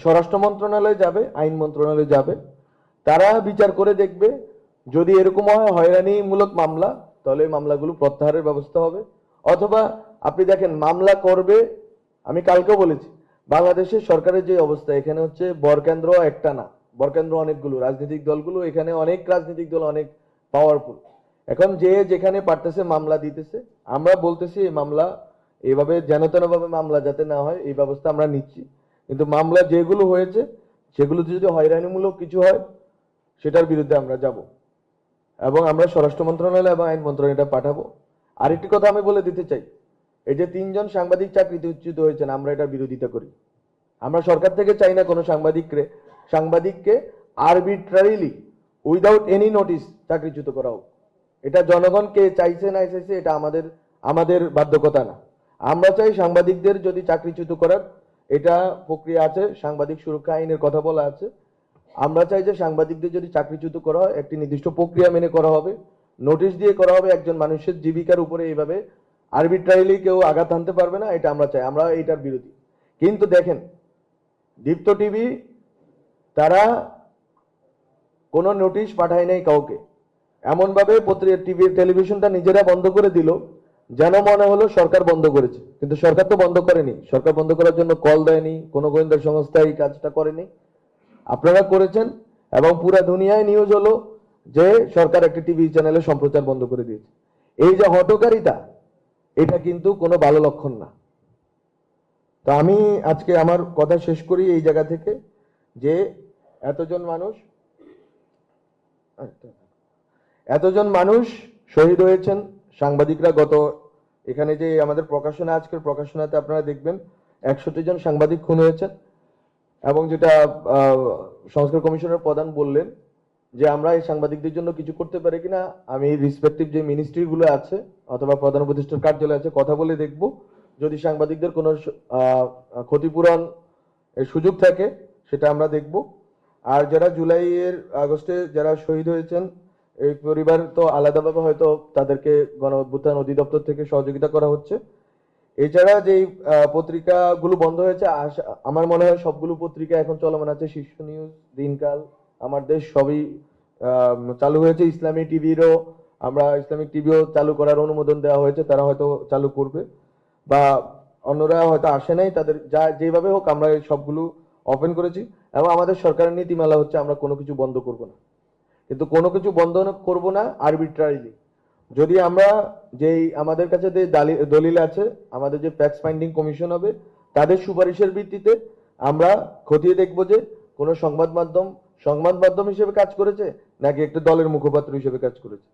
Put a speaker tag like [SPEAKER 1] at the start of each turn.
[SPEAKER 1] স্বরাষ্ট্র মন্ত্রণালয় যাবে, আইন মন্ত্রণালয় যাবে, তারা বিচার করে দেখবে। যদি এরকম হয় হয়রানিমূলক মামলা, তাহলে এই মামলাগুলো প্রত্যাহারের ব্যবস্থা হবে। অথবা আপনি দেখেন মামলা করবে, আমি কালকেও বলেছি, বাংলাদেশের সরকারের যে অবস্থা, এখানে হচ্ছে বরকেন্দ্র একটা না, বরকেন্দ্র অনেকগুলো, রাজনৈতিক দলগুলো এখানে, অনেক রাজনৈতিক দল অনেক পাওয়ারফুল। এখন যে যেখানে পারতেছে মামলা দিতেছে। আমরা বলতেছি এই মামলা এইভাবে যেন তেন ভাবে মামলা যাতে না হয়, এই ব্যবস্থা আমরা নিচ্ছি। কিন্তু মামলা যেগুলো হয়েছে সেগুলোতে যদি হয়রানিমূলক কিছু হয়, সেটার বিরুদ্ধে আমরা যাব এবং আমরা স্বরাষ্ট্র মন্ত্রণালয় এবং আইন মন্ত্রণালয় এটা পাঠাবো। আরেকটি কথা আমি বলে দিতে চাই, এই যে 3 জন সাংবাদিক চাকরিচ্যুত হয়েছেন, আমরা এটার বিরোধিতা করি। আমরা সরকার থেকে চাই না কোনো সাংবাদিককে আরবিট্রারিলি উইদাউট এনি নোটিস চাকরিচ্যুত করা হোক। এটা জনগণ কে চাইছে না চাইছে এটা আমাদের বাধ্যকতা না। আমরা চাই সাংবাদিকদের যদি চাকরিচ্যুত করার এটা প্রক্রিয়া আছে, সাংবাদিক সুরক্ষা আইনের কথা বলা আছে। আমরা চাই যে সাংবাদিকদের যদি চাকরিচ্যুত করা হয়, একটি নির্দিষ্ট প্রক্রিয়া মেনে করা হবে, নোটিশ দিয়ে করা হবে। একজন মানুষের জীবিকার উপরে এইভাবে আরবিট্রারিলি কেউ আঘাত আনতে পারবে না, এটা আমরা চাই। আমরা এটার বিরোধী। কিন্তু দেখেন, দীপ্ত টিভি তারা কোনো নোটিশ পাঠায় নাই কাউকে। এমনভাবে টেলিভিশনটা নিজেরা বন্ধ করে দিল, যেন মনে হলো সরকার বন্ধ করেছে। কিন্তু সরকার তো বন্ধ করেনি। সরকার বন্ধ করার জন্য কল দেয়নি, কোনো গোয়েন্দা সংস্থা এই কাজটা করেনি, আপনারা করেছেন। এবং পুরা দুনিয়ায় নিউজ হলো যে সরকার একটি টিভি চ্যানেলে সম্প্রচার বন্ধ করে দিয়েছে। এই যে হটকারিতা, এটা কিন্তু কোনো ভালো লক্ষণ না। তো আমি আজকে আমার কথা শেষ করি এই জায়গা থেকে, যে এতজন মানুষ শহীদ হয়েছেন, সাংবাদিকরা এখানে যে আমাদের প্রকাশনা, আজকের প্রকাশনাতে আপনারা দেখবেন 61 জন সাংবাদিক খুন হয়েছেন। এবং যেটা সংস্কার কমিশনের প্রধান বললেন যে আমরা এই সাংবাদিকদের জন্য কিছু করতে পারি কিনা, আমি রিসপেক্টিভ যে মিনিস্ট্রি গুলো আছে অথবা প্রধান উপদেষ্টার কার্যালয় আছে কথা বলে দেখব। যদি সাংবাদিকদের কোনো ক্ষতিপূরণ এর সুযোগ থাকে সেটা আমরা দেখব। আর যারা আগস্টে যারা শহীদ হয়েছেন, এই পরিবার তো আলাদাভাবে হয়তো তাদেরকে গণ অভ্যুত্থান অধিদপ্তর থেকে সহযোগিতা করা হচ্ছে। এছাড়া যেই পত্রিকাগুলো বন্ধ হয়েছে, আমার মনে হয় সবগুলো পত্রিকা এখন চলমান আছে। শীর্ষ নিউজ, দিনকাল, আমার দেশ সবই চালু হয়েছে। ইসলামিক টিভিও চালু করার অনুমোদন দেওয়া হয়েছে, তারা হয়তো চালু করবে। বা অন্যরা হয়তো আসে নাই, তাদের যেভাবে হোক আমরা সবগুলো ওপেন করেছি। এবং আমাদের সরকারের নীতিমালা হচ্ছে আমরা কোনো কিছু বন্ধ করব না। কিন্তু কোনো কিছু বন্ধ করব না আরবিট্রারিলি। যদি আমরা আমাদের কাছে যে দলিল আছে, আমাদের যে ফ্যাক্ট ফাইন্ডিং কমিশন হবে, তাদের সুপারিশের ভিত্তিতে আমরা খতিয়ে দেখব যে কোনো সংবাদ মাধ্যম হিসেবে কাজ করেছে নাকি একটা দলের মুখপাত্র হিসেবে কাজ করেছে।